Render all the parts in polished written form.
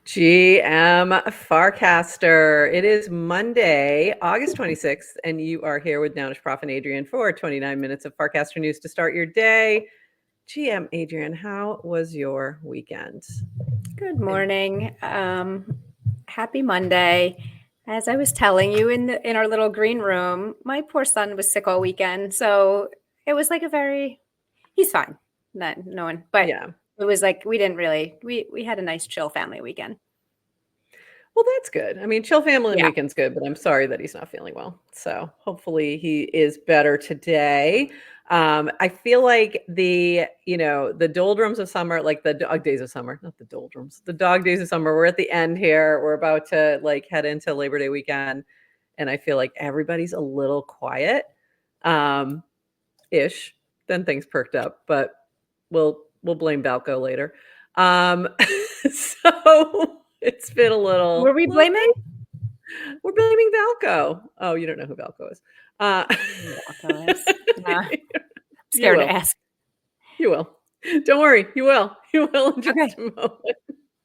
GM Farcaster. It is Monday, August 26th, and you are here with Nounish Prof and Adrienne for 29 minutes of Farcaster news to start your day. GM Adrienne, how was your weekend? Good morning. Happy Monday. As I was telling you in our little green room, my poor son was sick all weekend, so it was like he's fine. But yeah, it was like we had a nice chill family weekend. Well, that's good. I mean, chill family weekend's good, but I'm sorry that he's not feeling well. So hopefully he is better today. I feel like the doldrums of summer, like the dog days of summer, not the doldrums, the dog days of summer. We're at the end here. We're about to head into Labor Day weekend. And I feel like everybody's a little quiet, ish. Then things perked up, but we'll blame Valco later. So it's been a little. Were we blaming? We're blaming Valco. Oh, you don't know who Valco is. Valco is. I'm scared to ask. You will. Don't worry. You will. You will in just a moment.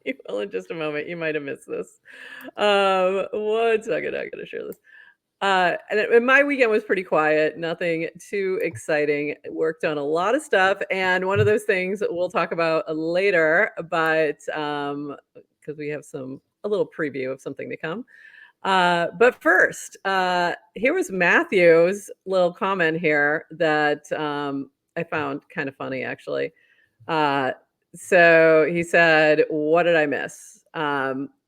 You will in just a moment. You might have missed this. 1 second. I gotta share this. And my weekend was pretty quiet, nothing too exciting. Worked on a lot of stuff, and one of those things we'll talk about later, but because we have a little preview of something to come. But first, here was Matthew's little comment here that I found kind of funny, actually. So he said, "What did I miss?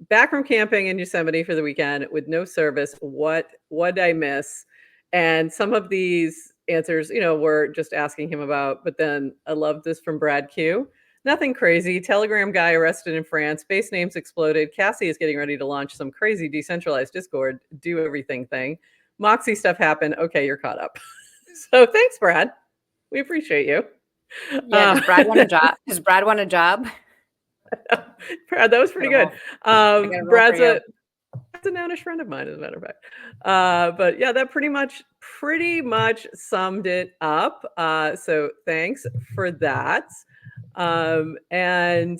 Back from camping in Yosemite for the weekend with no service. What did I miss?" And some of these answers, we're just asking him about. But then I love this from Brad Q. Nothing crazy. Telegram guy arrested in France. Base names exploded. Cassie is getting ready to launch some crazy decentralized Discord do everything thing. Moxie stuff happened. Okay, you're caught up. So thanks, Brad. We appreciate you. Yeah, does Brad want a job? Does Brad want a job? Brad, that was pretty good. Brad's a Nounish friend of mine, as a matter of fact. But yeah, that pretty much summed it up. So thanks for that. And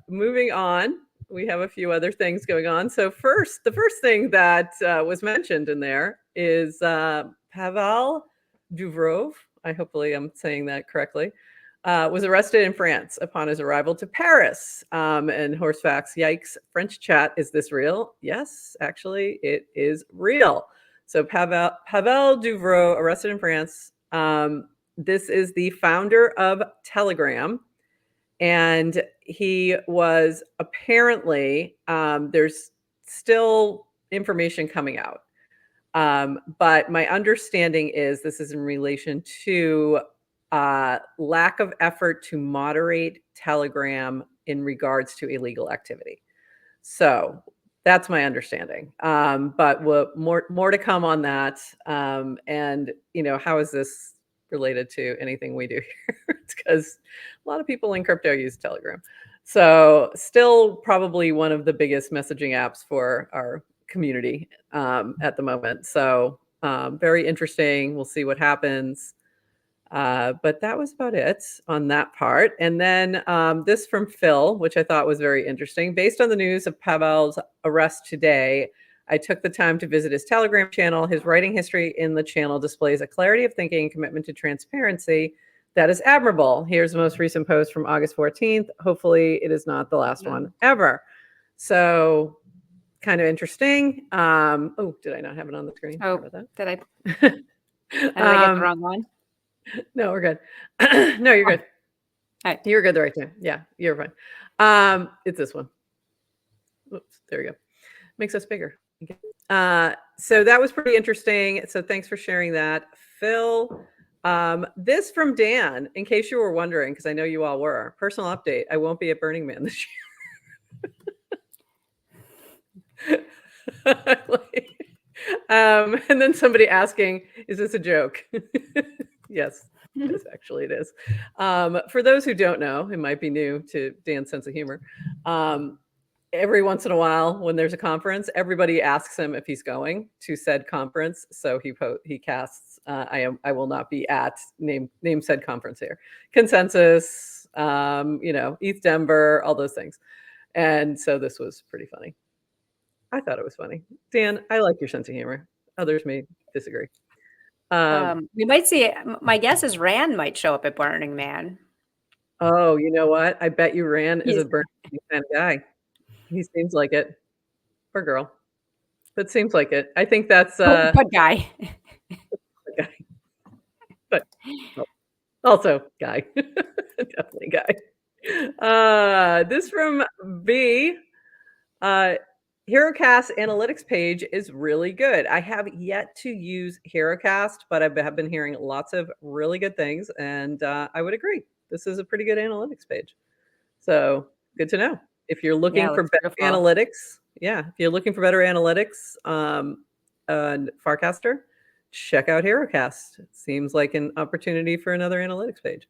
moving on, we have a few other things going on. So the first thing that was mentioned in there is Pavel Duvrov. Hopefully I'm saying that correctly. Was arrested in France upon his arrival to Paris. And Horsefacts, yikes, French chat, is this real? Yes, actually, it is real. So Pavel Duvrov, arrested in France. This is the founder of Telegram. And he was apparently, there's still information coming out. But my understanding is this is in relation to lack of effort to moderate Telegram in regards to illegal activity. So that's my understanding. But more to come on that. And, how is this related to anything we do here? It's because a lot of people in crypto use Telegram. So still probably one of the biggest messaging apps for our community at the moment. So very interesting. We'll see what happens. But that was about it on that part. And then this from Phil, which I thought was very interesting. Based on the news of Pavel's arrest today, I took the time to visit his Telegram channel. His writing history in the channel displays a clarity of thinking and commitment to transparency that is admirable. Here's the most recent post from August 14th. Hopefully it is not the last one ever. So kind of interesting. Oh, did I not have it on the screen? Oh, did I? Did I get the wrong one? No, we're good. No, you're good. All right. You're good the right time. Yeah, you're fine. It's this one. Oops, there we go. Makes us bigger. Okay. So that was pretty interesting. So thanks for sharing that, Phil. This from Dan, in case you were wondering, because I know you all were. Personal update. I won't be at Burning Man this year. And then somebody asking, is this a joke? Yes, actually it is. For those who don't know, it might be new to Dan's sense of humor. Every once in a while, when there's a conference, everybody asks him if he's going to said conference. So he casts, I will not be at name said conference here. Consensus, ETH Denver, all those things. And so this was pretty funny. I thought it was funny. Dan, I like your sense of humor. Others may disagree. We might see, my guess is Rand might show up at Burning Man. Oh, you know what? I bet you Rand is He's- a Burning Man kind of guy. He seems like it. Or girl. But seems like it. I think that's But guy. guy. But also guy. Definitely guy. This from B. HeroCast analytics page is really good. I have yet to use HeroCast, but I have been hearing lots of really good things, and I would agree. This is a pretty good analytics page. So good to know. If you're looking for better analytics, if you're looking for better analytics on Farcaster, check out HeroCast. It seems like an opportunity for another analytics page.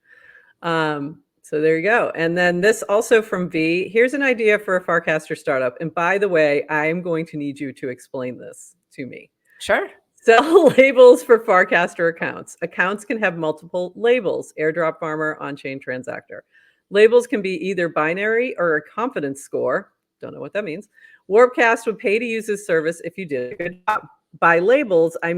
So there you go. And then this also from V. Here's an idea for a Farcaster startup. And by the way, I'm going to need you to explain this to me. Sure. Sell labels for Farcaster accounts. Accounts can have multiple labels: airdrop farmer, on-chain transactor. Labels can be either binary or a confidence score. Don't know what that means. Warpcast would pay to use this service if you did a good job. By labels, I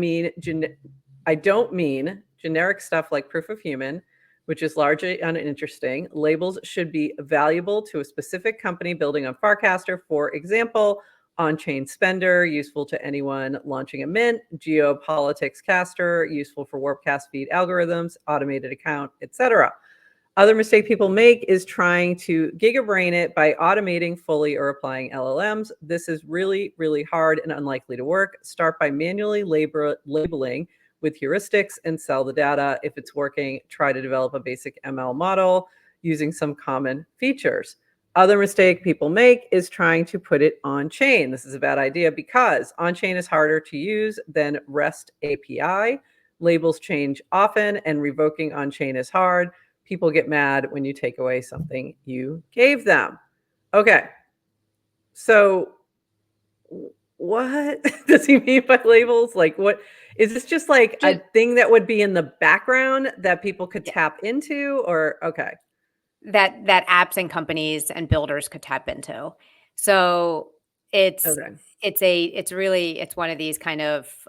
don't mean generic stuff like proof of human, which is largely uninteresting. Labels should be valuable to a specific company building on Farcaster. For example, on-chain spender, useful to anyone launching a mint; geopolitics caster, useful for Warpcast feed algorithms; automated account, etc. Other mistake people make is trying to gigabrain it by automating fully or applying LLMs. This is really, really hard and unlikely to work. Start by manually labeling with heuristics and sell the data. If it's working, try to develop a basic ML model using some common features. Other mistake people make is trying to put it on chain. This is a bad idea because on chain is harder to use than REST API. Labels change often and revoking on chain is hard. People get mad when you take away something you gave them. Okay. So what does he mean by labels? Like, what is this, just like a thing that would be in the background that people could tap into? Or okay, that apps and companies and builders could tap into. So it's one of these kind of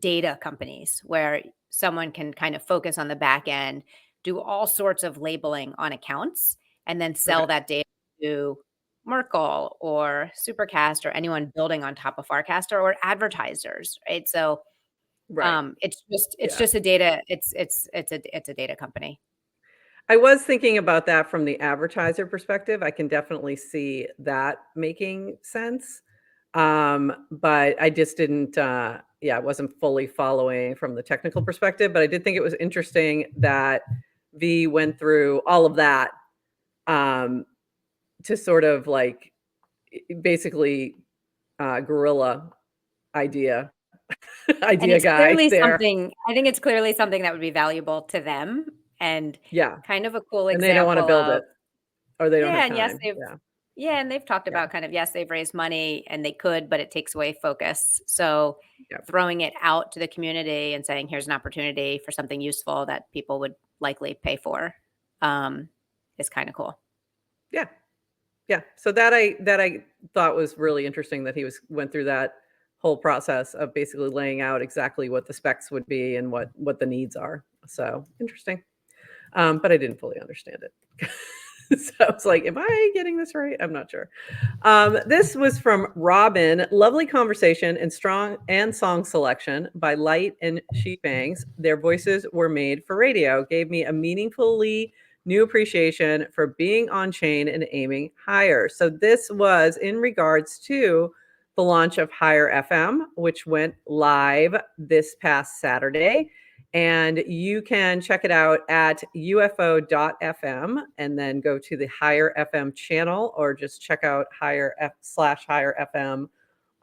data companies where someone can kind of focus on the back end, do all sorts of labeling on accounts, and then sell that data to Merkle or Supercast or anyone building on top of Farcaster or advertisers, right? So it's just a data, it's a data company. I was thinking about that from the advertiser perspective. I can definitely see that making sense. But I just didn't, I wasn't fully following from the technical perspective, but I did think it was interesting that V went through all of that to sort of like basically guerrilla idea guy there. I think it's clearly something that would be valuable to them, and kind of a cool example. And they don't want to build it, or they don't have time. And they've talked about kind of, yes, they've raised money and they could, but it takes away focus. So throwing it out to the community and saying, here's an opportunity for something useful that people would likely pay for is kind of cool. Yeah. So that I thought was really interesting, that he went through that whole process of basically laying out exactly what the specs would be and what the needs are. So interesting. But I didn't fully understand it. So I was like, am I getting this right? I'm not sure. This was from Robin. Lovely conversation and strong and song selection by Light and Sheepangs. Their voices were made for radio. Gave me a meaningfully new appreciation for being on chain and aiming higher. So this was in regards to the launch of Higher FM, which went live this past Saturday. And you can check it out at ufo.fm and then go to the Higher FM channel, or just check out Higher FM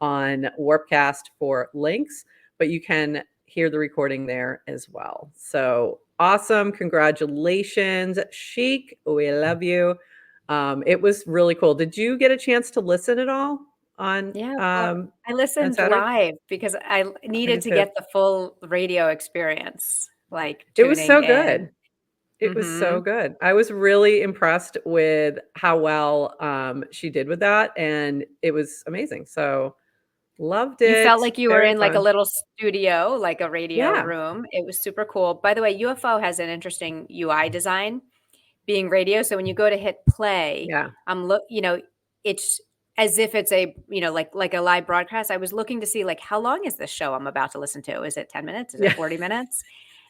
on Warpcast for links. But you can hear the recording there as well. So awesome. Congratulations, Chic. We love you. It was really cool. Did you get a chance to listen at all? I listened live because I needed to get the full radio experience. Like, it was so good. It was so good. I was really impressed with how well she did with that, and it was amazing. So loved You felt it. like you were Very in like a fun. little studio, like a radio Yeah. room. It was super cool. By the way, UFO has an interesting UI design, being radio. So when you go to hit play, Yeah. it's as if it's a, like a live broadcast. I was looking to see like, how long is this show I'm about to listen to? Is it 10 minutes? Is it Yeah. 40 minutes?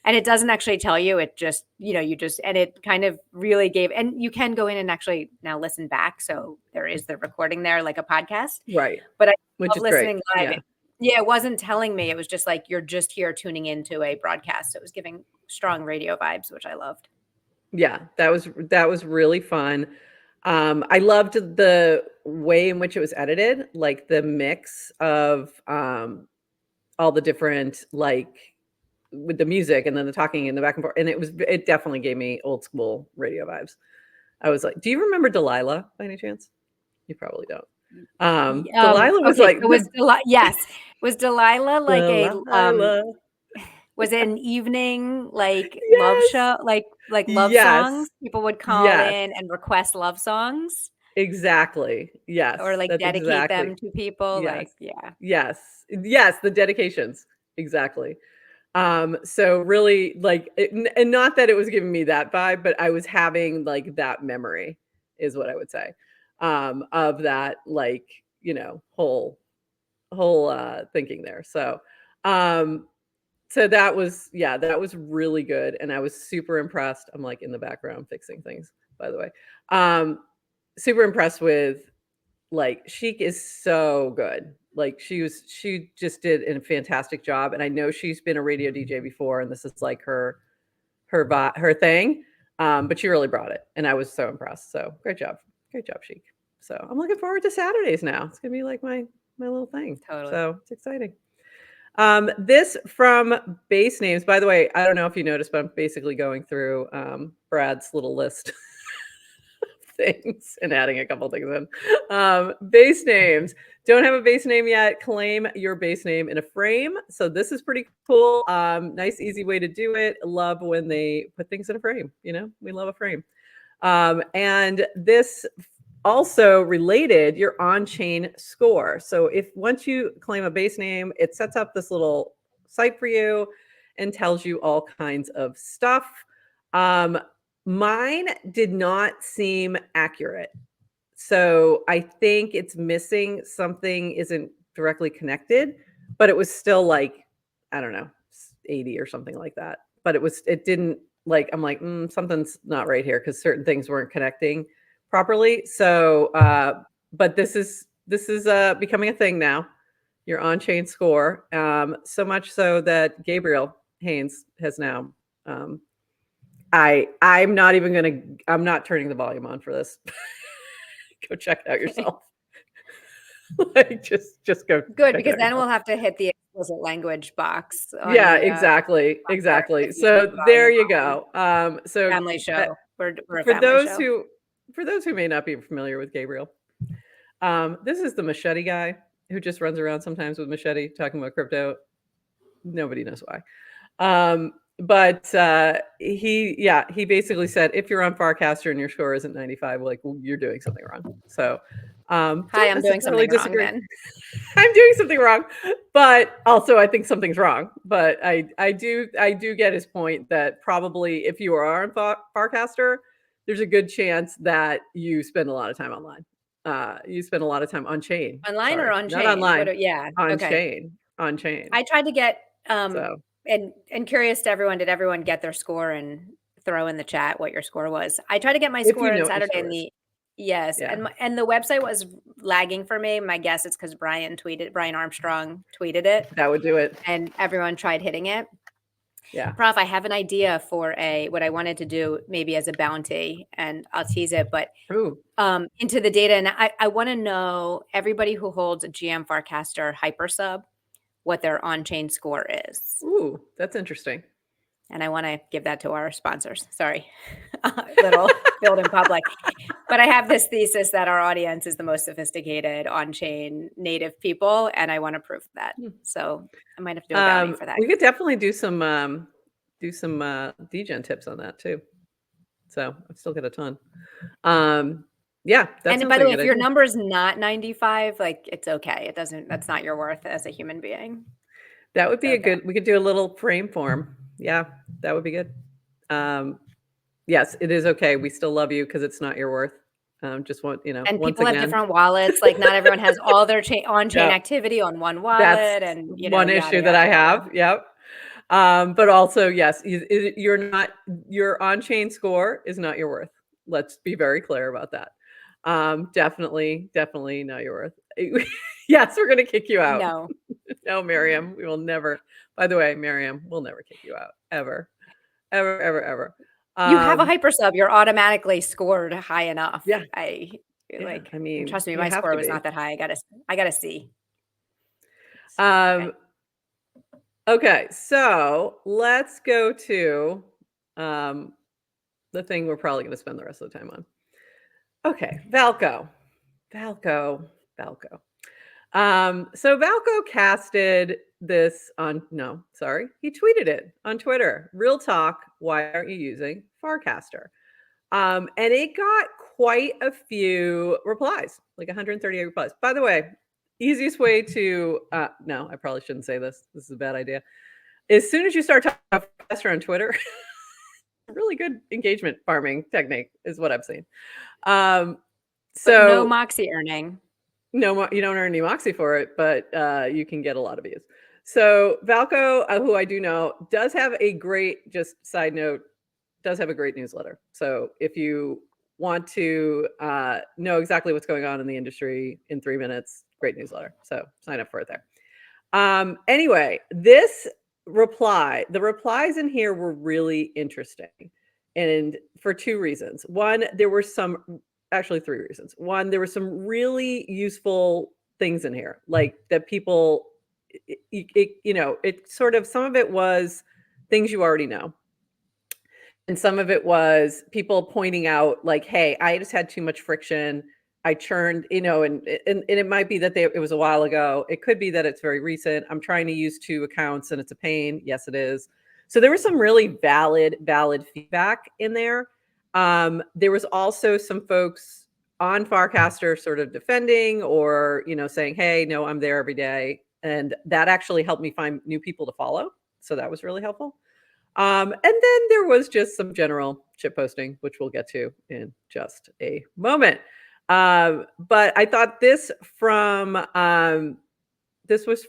And it doesn't actually tell you. It just, and it kind of really gave, and you can go in and actually now listen back. So there is the recording there, like a podcast. Right. But I Which love is great. listening live. Yeah. Yeah, it wasn't telling me. It was just like, you're just here tuning into a broadcast. So it was giving strong radio vibes, which I loved. Yeah, that was really fun. I loved the way in which it was edited, like the mix of all the different, like, with the music and then the talking and the back and forth. And it definitely gave me old school radio vibes. I was like, do you remember Delilah by any chance? You probably don't. Delilah was Okay, like so yes. Was Delilah like Delilah. was it an evening like love Yes. show, like love Yes. songs? People would call Yes. in and request love songs Exactly. Yes. or like That's dedicate exactly. them to people. Yes. Like, yeah. Yes. Yes, the dedications. Exactly. So really like and not that it was giving me that vibe, but I was having like that memory is what I would say. Of that like, whole thinking there. So that was really good and I was super impressed. I'm like in the background fixing things, by the way. Super impressed with like Chic is so good. Like she just did a fantastic job and I know she's been a radio DJ before and this is like her thing. But she really brought it and I was so impressed. So great job. Great job, Chic. So I'm looking forward to Saturdays now. It's gonna be like my little thing. Totally. So it's exciting. This from base names, by the way, I don't know if you noticed, but I'm basically going through Brad's little list things and adding a couple things in. Base names. Don't have a base name yet. Claim your base name in a frame. So this is pretty cool. Nice, easy way to do it. Love when they put things in a frame. We love a frame. And this also related your on-chain score. So once you claim a base name, it sets up this little site for you and tells you all kinds of stuff. Mine did not seem accurate. So I think it's missing something isn't directly connected, but it was still like, I don't know, 80 or something like that. But it didn't like, I'm like, something's not right here because certain things weren't connecting properly. So, but this is becoming a thing now, your on-chain score. So much so that Gabriel Haynes has now, I'm not turning the volume on for this. Go check it out yourself. Like just go. Good, because then we'll have to hit the explicit language box. Yeah, exactly. So there you go. So family show. We're a for family those show. who may not be familiar with Gabriel, this is the machete guy who just runs around sometimes with machete talking about crypto. Nobody knows why. But he basically said if you're on Farcaster and your score isn't 95, like, well, you're doing something wrong. So hi, I'm doing something wrong then. I'm doing something wrong, but also I think something's wrong. But I do get his point that probably if you are on Farcaster, there's a good chance that you spend a lot of time online. You spend a lot of time on chain. Online or on chain? Not online. Yeah. On chain. On chain. I tried to get and curious to everyone, did everyone get their score and throw in the chat what your score was? I tried to get my score on Saturday in the yes, yeah. and the website was lagging for me. My guess is because Brian Armstrong tweeted it. That would do it. And everyone tried hitting it. Yeah. Prof, I have an idea for what I wanted to do maybe as a bounty, and I'll tease it, but into the data. And I want to know everybody who holds a GM Farcaster hypersub, what their on-chain score is. Ooh, that's interesting. And I want to give that to our sponsors. Sorry, little build in public. But I have this thesis that our audience is the most sophisticated on-chain native people, and I want to prove that. So I might have to do a bounty for that. We could definitely do some degen tips on that too. So I've still got a ton. Yeah, that And by sounds the like way, a good if your idea. number is not 95, like it's okay. That's not your worth as a human being. That would It's be a okay. good, we could do a little frame form. Yeah, that would be good. Yes, it is okay. We still love you because it's not your worth. Just want, And once people have again, different wallets. Like not everyone has all their on-chain yeah, activity on one that's wallet and, one yada, issue that I yada, yada. have. Yep. But also, yes, you're not, your on-chain score is not your worth. Let's be very clear about that. Definitely not your worth. Yes, we're going to kick you out. No. No, Miriam, we will never. By the way, Miriam, we'll never kick you out ever, ever, ever, ever. You have a hyper sub, you're automatically scored high enough. Yeah, I yeah. I and mean, trust me, you my have score to was be. not that high. I got a C. Okay. Okay, so let's go to the thing we're probably going to spend the rest of the time on. Okay, Valco. So Valco casted this on, no, sorry, he tweeted it on Twitter. Real talk, why aren't you using Farcaster? And it got quite a few replies, like 138 replies. By the way, easiest way to, no, I probably shouldn't say this. This is a bad idea. As soon as you start talking about Farcaster on Twitter, really good engagement farming technique is what I've seen. But So no Moxie earning. no, you don't earn any Moxie for it, but you can get a lot of views. So Valco, who I do know, does have a great, just side note, does have a great newsletter. So if you want to know exactly what's going on in the industry in 3 minutes, great newsletter. So sign up for it there. Anyway, this the replies in here were really interesting. And for 2 reasons. One, there were actually 3 reasons. One, there were some really useful things in here, like that people, it sort of, some of it was things you already know. And some of it was people pointing out like, hey, I just had too much friction. I churned, and it might be that it was a while ago. It could be that it's very recent. I'm trying to use 2 accounts and it's a pain. Yes, it is. So there was some really valid feedback in there. There was also some folks on Farcaster sort of defending or, saying, hey, no, I'm there every day. And that actually helped me find new people to follow. So that was really helpful. And then there was just some general shit posting, which we'll get to in just a moment. But I thought this was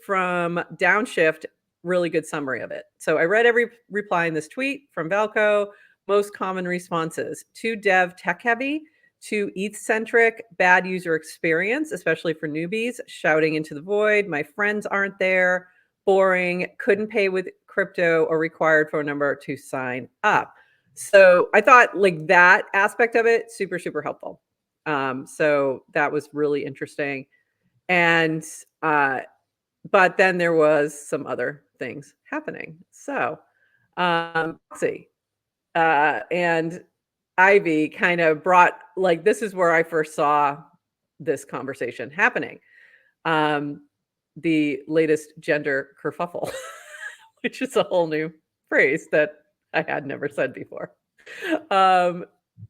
from Downshift, really good summary of it. So I read every reply in this tweet from Valco. Most common responses: too dev tech heavy, too ETH-centric, bad user experience, especially for newbies, shouting into the void, my friends aren't there, boring, couldn't pay with crypto or required phone number to sign up. So I thought like that aspect of it, super, super helpful. So that was really interesting. And, but then there was some other things happening. So, let's see. And Ivy kind of brought, like, this is where I first saw this conversation happening. The latest gender kerfuffle, which is a whole new phrase that I had never said before.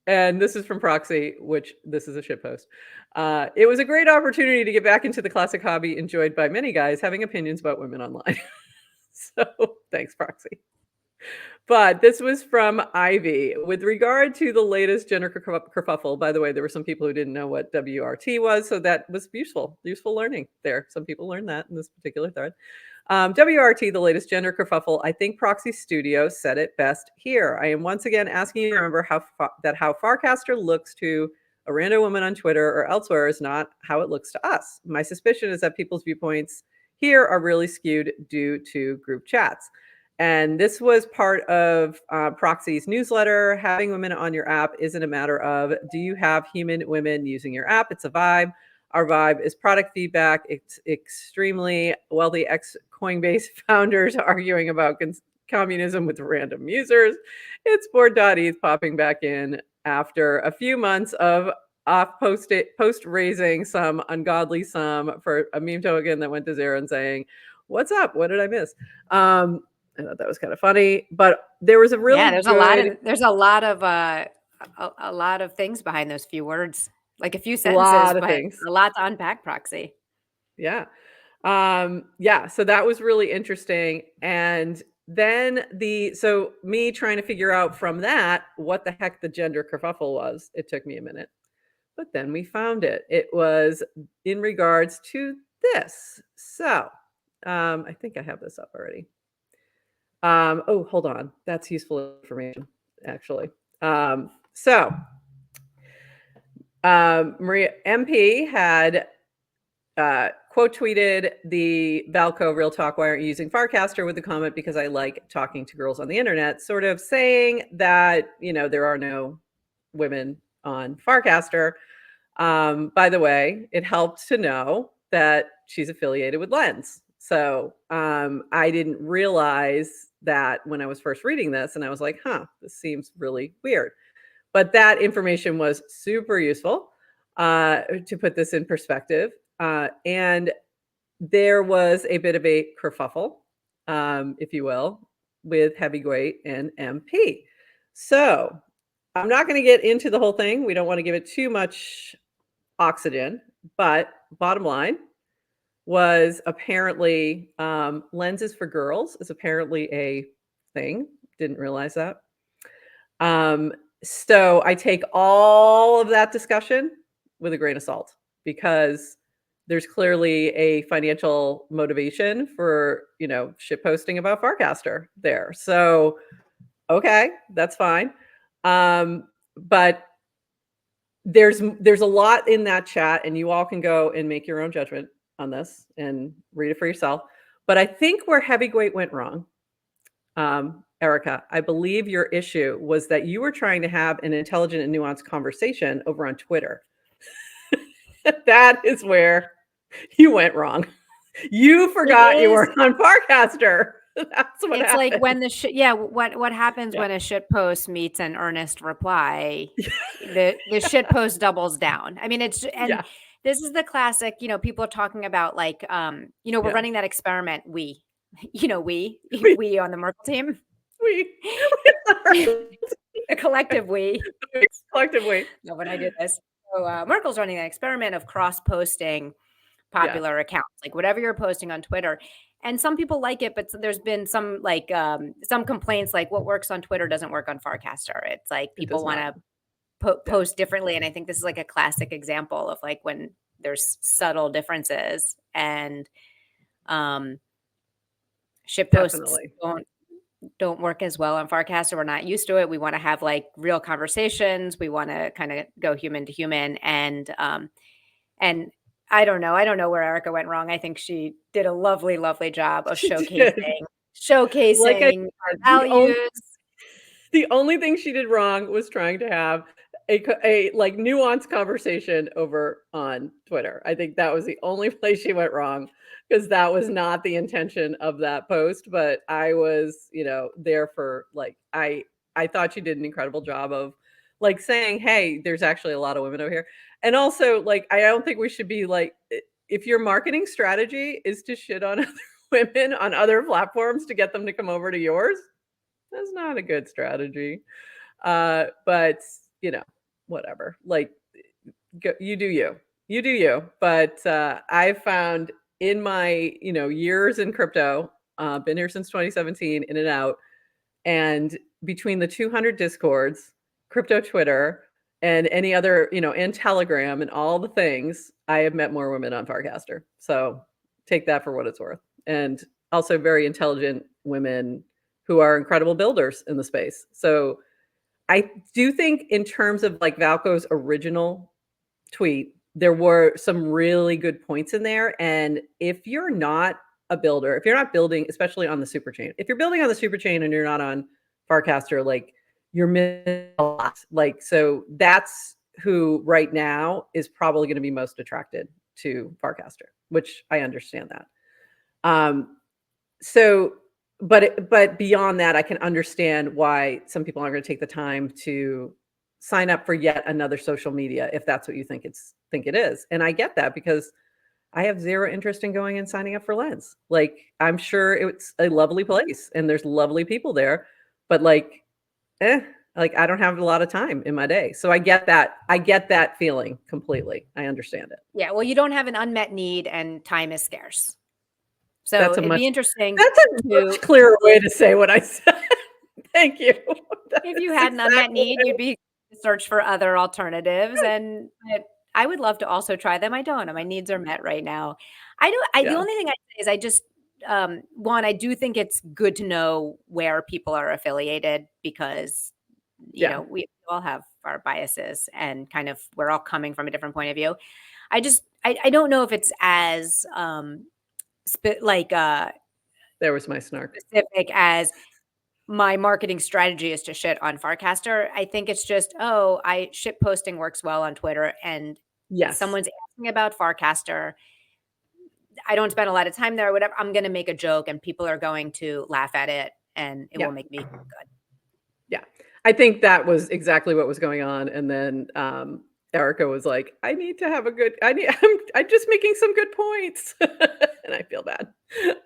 And this is from Proxy, which this is a shitpost. It was a great opportunity to get back into the classic hobby enjoyed by many guys having opinions about women online. So thanks, Proxy. But this was from Ivy. With regard to the latest gender kerfuffle, by the way, there were some people who didn't know what WRT was, so that was useful learning there. Some people learned that in this particular thread. WRT, the latest gender kerfuffle. I think Proxy Studio said it best here. I am once again asking you to remember how Farcaster looks to a random woman on Twitter or elsewhere is not how it looks to us. My suspicion is that people's viewpoints here are really skewed due to group chats. And this was part of Proxy's newsletter. Having women on your app isn't a matter of, do you have human women using your app? It's a vibe. Our vibe is product feedback. It's extremely wealthy ex-Coinbase founders arguing about communism with random users. It's board.eth popping back in after a few months of post raising some ungodly sum for a meme token that went to zero and saying, what's up? What did I miss? I thought that was kind of funny, but there was a really there's a lot of a lot of things behind those few words, like a few A sentences, lot of but things. a lot to unpack, Proxy. Yeah. So that was really interesting. And then so me trying to figure out from that what the heck the gender kerfuffle was. It took me a minute, but then we found it. It was in regards to this. So I think I have this up already. Oh, hold on. That's useful information, actually. Maria MP had quote tweeted the Valco Real Talk, why aren't you using Farcaster, with the comment, because I like talking to girls on the internet, sort of saying that, there are no women on Farcaster. By the way, it helped to know that she's affiliated with Lens. So I didn't realize that when I was first reading this, and I was like, this seems really weird. But that information was super useful to put this in perspective. And there was a bit of a kerfuffle, if you will, with Heavyweight and MP. So I'm not going to get into the whole thing. We don't want to give it too much oxygen, but bottom line was apparently lenses for girls is apparently a thing. Didn't realize that. So I take all of that discussion with a grain of salt, because there's clearly a financial motivation for, shit posting about Farcaster there. So, okay, that's fine. But there's a lot in that chat, and you all can go and make your own judgment on this and read it for yourself. But I think where Heavyweight went wrong, Erica, I believe your issue was that you were trying to have an intelligent and nuanced conversation over on Twitter. That is where you went wrong. You forgot you were on Farcaster. That's what it's happened. like when what happens when a shit post meets an earnest reply, the shit post doubles down. I mean, this is the classic, people are talking about, like, we're running that experiment. We on the Merkel team. A collective we. Collective we. No, when I did this. So Merkel's running an experiment of cross-posting popular accounts, like whatever you're posting on Twitter. And some people like it, but there's been some some complaints, like what works on Twitter doesn't work on Farcaster. It's like people want to post differently. And I think this is like a classic example of like when there's subtle differences, and ship posts don't work as well on Farcaster. We're not used to it. We want to have like real conversations. We want to kind of go human to human. And I don't know. I don't know where Erica went wrong. I think she did a lovely, lovely job of showcasing our values. The only thing she did wrong was trying to have a like nuanced conversation over on Twitter. I think that was the only place she went wrong, because that was not the intention of that post. But I was, there for like, I thought she did an incredible job of like saying, hey, there's actually a lot of women over here. And also, like, I don't think we should be like, if your marketing strategy is to shit on other women on other platforms to get them to come over to yours, that's not a good strategy. But whatever, like, you do you. But I found in my, years in crypto, been here since 2017, in and out, and between the 200 discords, crypto Twitter, and any other, and Telegram and all the things, I have met more women on Farcaster. So take that for what it's worth. And also very intelligent women who are incredible builders in the space. So I do think in terms of like Valco's original tweet, there were some really good points in there. And if you're not a builder, if you're not building, especially on the super chain, if you're building on the super chain and you're not on Farcaster, like, you're missing a lot. Like, so that's who right now is probably going to be most attracted to Farcaster, which I understand that. But beyond that, I can understand why some people aren't going to take the time to sign up for yet another social media if that's what you think it is. And I get that, because I have zero interest in going and signing up for Lens. Like, I'm sure it's a lovely place and there's lovely people there, but like, Like, I don't have a lot of time in my day. So I get that feeling completely. I understand it. Yeah, well, you don't have an unmet need and time is scarce. So That's it'd be interesting a much clearer way to say what I said. Thank you. If you had an unmet need, you'd be search for other alternatives, and I would love to also try them. I don't, and my needs are met right now. The only thing I say is I just, one, I do think it's good to know where people are affiliated because, you know, we all have our biases and kind of we're all coming from a different point of view. I don't know if it's as, there was my snark. specific as my marketing strategy is to shit on Farcaster. I think it's just, shit posting works well on Twitter, and someone's asking about Farcaster. I don't spend a lot of time there or whatever. I'm going to make a joke and people are going to laugh at it and it will make me feel good. Yeah. I think that was exactly what was going on. And then Erica was like, I'm just making some good points. And I feel bad.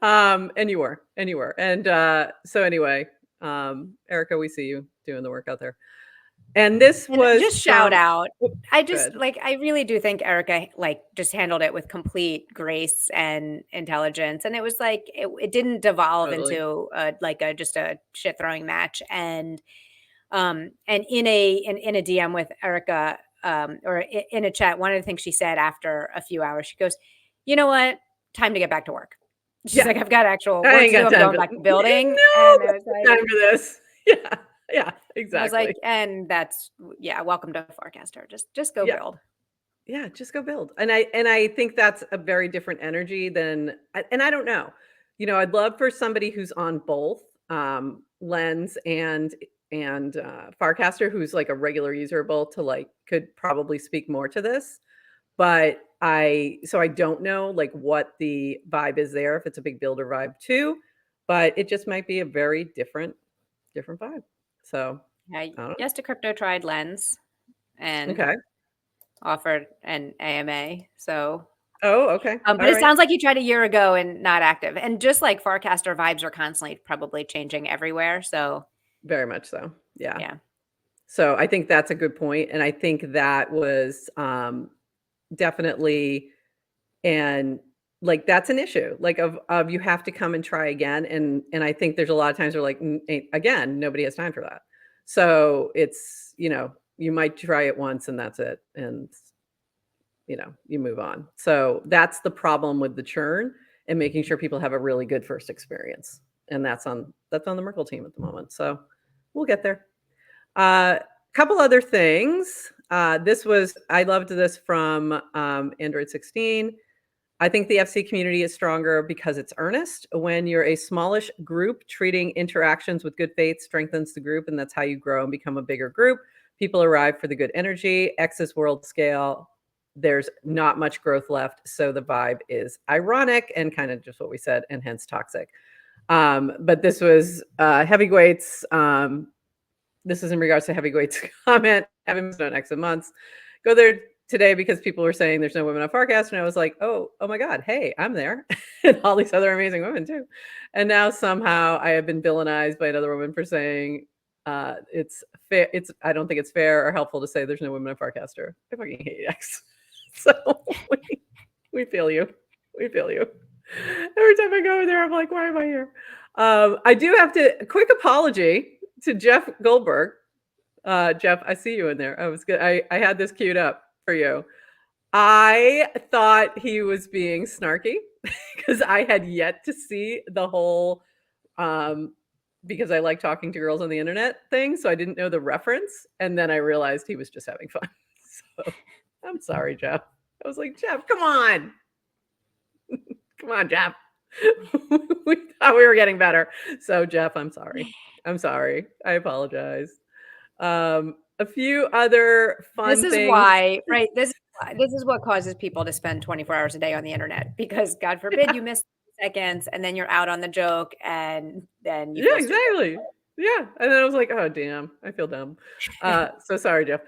And you were. And so anyway, Erica, we see you doing the work out there. And this was just shout out. I just good. I really do think Erica just handled it with complete grace and intelligence. And it was like, it didn't devolve into just a shit throwing match. And in a DM with Erica, or in a chat, one of the things she said after a few hours, she goes, you know what? Time to get back to work. She's like, I've got actual work to do. I'm going back to building. And I was like, time for this. Yeah, exactly. I was like, and that's, welcome to Farcaster. Just go build. Yeah, just go build. And I think that's a very different energy than, and I don't know, I'd love for somebody who's on both Lens and Farcaster, who's like a regular user of both, to could probably speak more to this. But I don't know what the vibe is there, if it's a big builder vibe too, but it just might be a very different vibe. So Yes to Crypto tried Lens and offered an AMA. So okay. But it sounds like you tried a year ago and not active. And just like Farcaster, vibes are constantly probably changing everywhere. So very much so. Yeah. So I think that's a good point. And I think that was definitely, and that's an issue, of you have to come and try again. And I think there's a lot of times where again, nobody has time for that. So it's, you might try it once and that's it. And you move on. So that's the problem with the churn and making sure people have a really good first experience. And that's on the Merkle team at the moment. So we'll get there. Couple other things. I loved this from Android 16. I think the FC community is stronger because it's earnest. When you're a smallish group, treating interactions with good faith strengthens the group, and that's how you grow and become a bigger group. People arrive for the good energy. X's world scale, there's not much growth left, so the vibe is ironic and kind of just what we said, and hence toxic. But this was Heavyweights. This is in regards to Heavyweights comment. Haven't missed an X of months. Go there today because people were saying there's no women on Farcast, and I was like, oh my God, hey, I'm there, and all these other amazing women too. And now somehow I have been villainized by another woman for saying it's fair. I don't think it's fair or helpful to say there's no women on Farcaster. I fucking hate X. So we feel you. We feel you. Every time I go over there, I'm like, why am I here? I do have a quick apology to Jeff Goldberg. Jeff, I see you in there. I was good. I had this queued up for you. I thought he was being snarky because I had yet to see the whole because I like talking to girls on the internet thing. So I didn't know the reference. And then I realized he was just having fun. So I'm sorry, Jeff. I was like, Jeff, come on. Come on, Jeff. We thought we were getting better. So Jeff, I'm sorry. I apologize. A few other fun things. This is why, right? This is what causes people to spend 24 hours a day on the internet, because God forbid you miss seconds and then you're out on the joke and then you exactly. Yeah. And then I was like, oh damn, I feel dumb. So sorry, Jeff.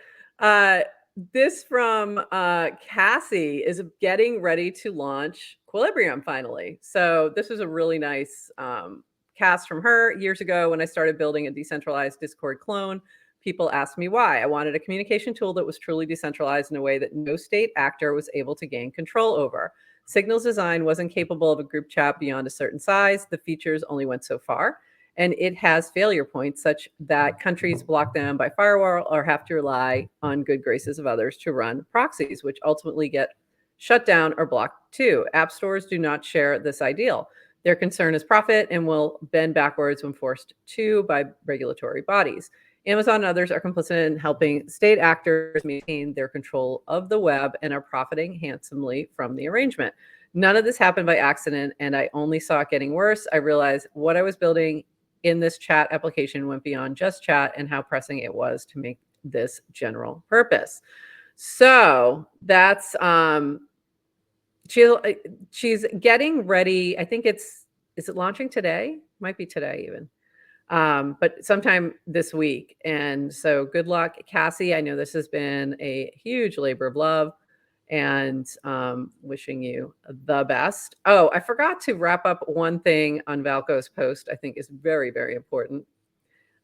This from Cassie is getting ready to launch Quilibrium finally. So this was a really nice cast from her years ago when I started building a decentralized Discord clone. people asked me why. I wanted a communication tool that was truly decentralized in a way that no state actor was able to gain control over. Signal's design wasn't capable of a group chat beyond a certain size. The features only went so far. And it has failure points such that countries block them by firewall or have to rely on good graces of others to run proxies, which ultimately get shut down or blocked too. App stores do not share this ideal. Their concern is profit and will bend backwards when forced to by regulatory bodies. Amazon and others are complicit in helping state actors maintain their control of the web and are profiting handsomely from the arrangement. None of this happened by accident, and I only saw it getting worse. I realized what I was building in this chat application went beyond just chat and how pressing it was to make this general purpose. So that's she's getting ready. I think is it launching today? Might be today even. But sometime this week. And so good luck, Cassie. I know this has been a huge labor of love, and wishing you the best. Oh, I forgot to wrap up one thing on Valco's post I think is very, very important.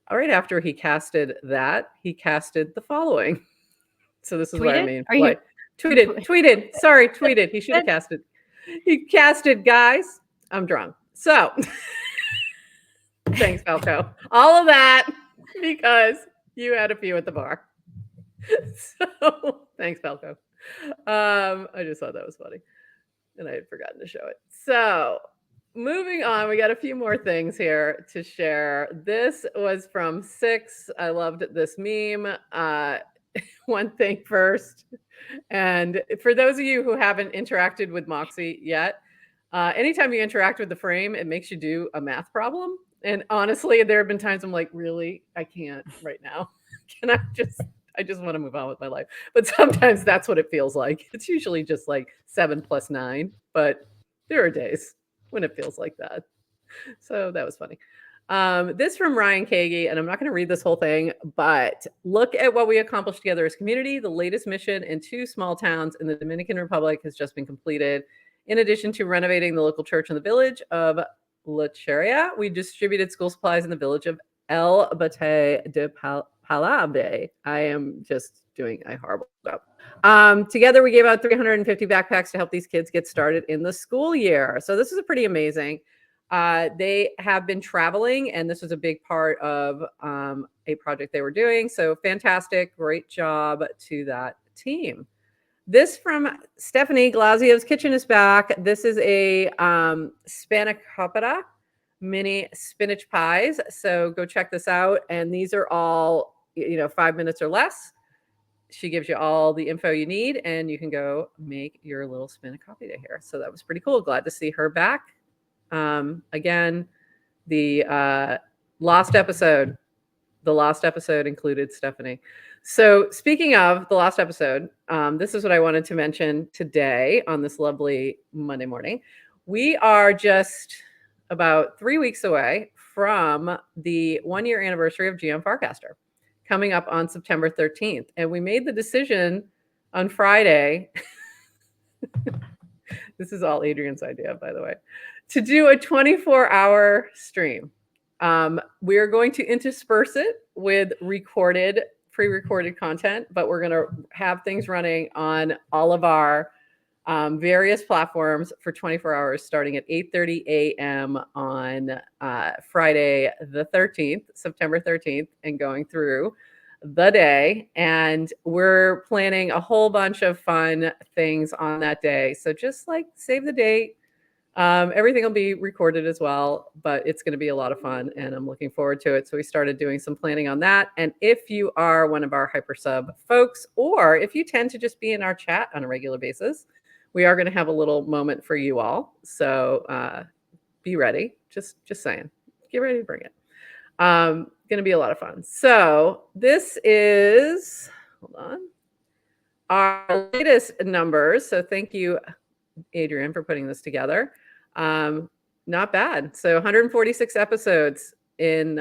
All right, after he casted that, he casted the following. So this is what I mean. Tweeted. Sorry, tweeted. He should have casted. He casted, guys. I'm drunk. So thanks, Valco. All of that because you had a few at the bar. So thanks, Valco. I just thought that was funny, and I had forgotten to show it. So moving on, we got a few more things here to share. This was from Six. I loved this meme. One thing first, and for those of you who haven't interacted with Moxie yet, anytime you interact with the frame, it makes you do a math problem. And honestly, there have been times I'm like, really, I can't right now. Can I just want to move on with my life. But sometimes that's what it feels like. It's usually just like 7 + 9, but there are days when it feels like that. So that was funny. This from Ryan Kagi, and I'm not going to read this whole thing, but look at what we accomplished together as community. The latest mission in 2 small towns in the Dominican Republic has just been completed. In addition to renovating the local church in the village of Lecheria, we distributed school supplies in the village of El Bate de Palabe. I am just doing a horrible job. Together, we gave out 350 backpacks to help these kids get started in the school year. So this is pretty amazing. They have been traveling, and this was a big part of a project they were doing. So fantastic. Great job to that team. This from Stephanie. Galazio's Kitchen is back. This is a spanakopita mini spinach pies. So go check this out. And these are all, 5 minutes or less. She gives you all the info you need, and you can go make your little spanakopita here. So that was pretty cool. Glad to see her back. Again, the last episode included Stephanie. So speaking of the last episode, this is what I wanted to mention today on this lovely Monday morning. We are just about 3 weeks away from the 1-year anniversary of GM Farcaster, coming up on September 13th. And we made the decision on Friday. This is all Adrienne's idea, by the way, to do a 24-hour stream. We are going to intersperse it with pre-recorded content, but we're going to have things running on all of our various platforms for 24 hours, starting at 8:30 a.m. on Friday the 13th, September 13th, and going through the day. And we're planning a whole bunch of fun things on that day. So just save the date. Everything will be recorded as well, but it's going to be a lot of fun, and I'm looking forward to it. So we started doing some planning on that. And if you are one of our hypersub folks, or if you tend to just be in our chat on a regular basis, we are going to have a little moment for you all. So be ready. Just saying, get ready to bring it. Going to be a lot of fun. So this is, hold on, our latest numbers. So thank you, Adrienne, for putting this together. Not bad. So 146 episodes in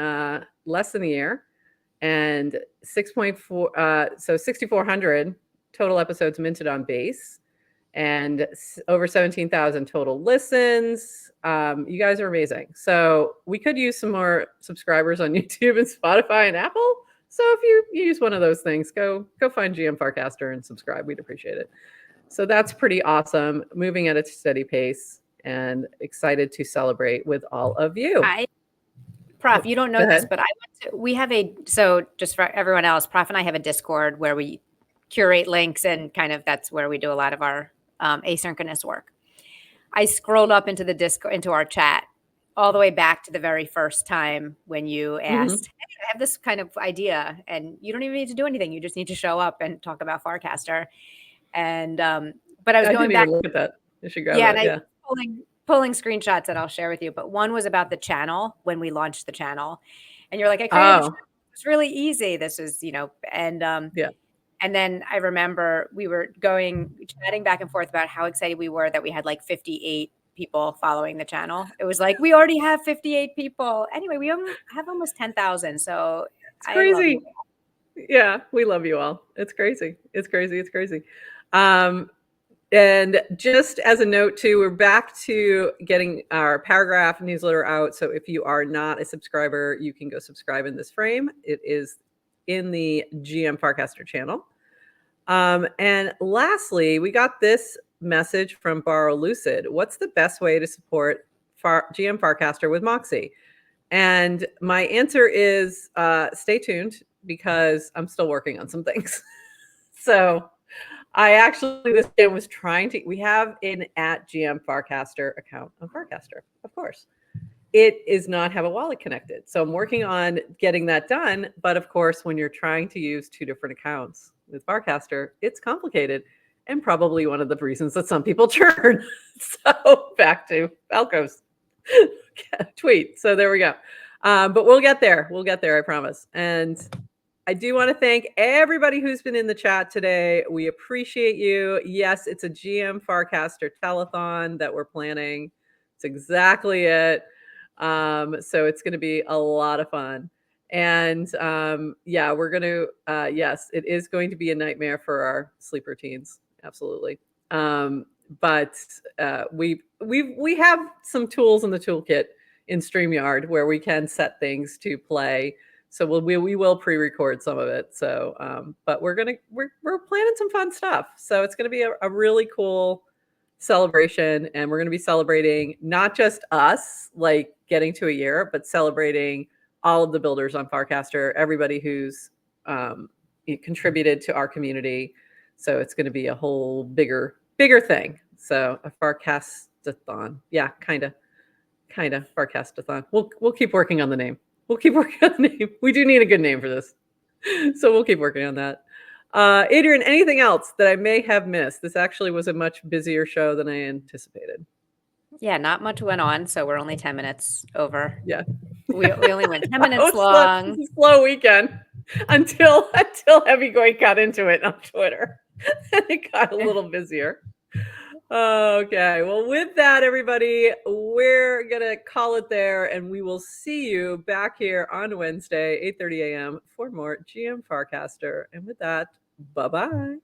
less than a year, and 6.4, so 6,400 total episodes minted on base, and over 17,000 total listens. You guys are amazing. So we could use some more subscribers on YouTube and Spotify and Apple. So if you use one of those things, go find GM Farcaster and subscribe. We'd appreciate it. So that's pretty awesome. Moving at a steady pace and excited to celebrate with all of you. Prof, you don't know this, but we have so just for everyone else, Prof and I have a Discord where we curate links and kind of that's where we do a lot of our asynchronous work. I scrolled up into the Discord, into our chat, all the way back to the very first time when you asked, hey, I have this kind of idea, and you don't even need to do anything. You just need to show up and talk about Farcaster. And but I was going back. Look at that. You should grab that. Yeah, pulling screenshots that I'll share with you. But one was about the channel when we launched the channel, and you're like, I created. It's really easy. This is, and yeah. And then I remember we were chatting back and forth about how excited we were that we had like 58 people following the channel. It was like, we already have 58 people. Anyway, we have almost 10,000. So it's crazy. Yeah, we love you all. It's crazy. It's crazy. It's crazy. And just as a note too, we're back to getting our paragraph newsletter out. So if you are not a subscriber, you can go subscribe in this frame. It is in the GM Farcaster channel. And lastly, we got this message from Borrow Lucid. What's the best way to support GM Farcaster with Moxie? And my answer is stay tuned because I'm still working on some things. So I actually this weekend was trying to, we have an @GM Farcaster account on Farcaster, of course. It does not have a wallet connected. So I'm working on getting that done. But of course, when you're trying to use two different accounts with Farcaster, it's complicated and probably one of the reasons that some people churn. So back to Falco's tweet. So there we go. But we'll get there. We'll get there, I promise. And I do want to thank everybody who's been in the chat today. We appreciate you. Yes, it's a GM Farcaster telethon that we're planning. It's exactly it. So it's going to be a lot of fun. And yeah, we're going to, yes, it is going to be a nightmare for our sleep routines. Absolutely. But we have some tools in the toolkit in StreamYard where we can set things to play. So we will pre-record some of it. So, but we're planning some fun stuff. So it's going to be a really cool celebration, and we're going to be celebrating not just us, like getting to a year, but celebrating all of the builders on Farcaster, everybody who's contributed to our community. So it's going to be a whole bigger thing. So a Farcastathon, yeah, kind of Farcastathon. We'll keep working on the name. We'll keep working on the name. We do need a good name for this, so we'll keep working on that. Adrienne, anything else that I may have missed? This actually was a much busier show than I anticipated. Yeah, not much went on, so we're only 10 minutes over. Yeah. We only went 10 minutes long. Slow weekend until Heavyweight got into it on Twitter. And it got a little busier. Okay, well, with that, everybody, we're going to call it there, and we will see you back here on Wednesday, 8:30 a.m. for more GM Farcaster. And with that, bye-bye.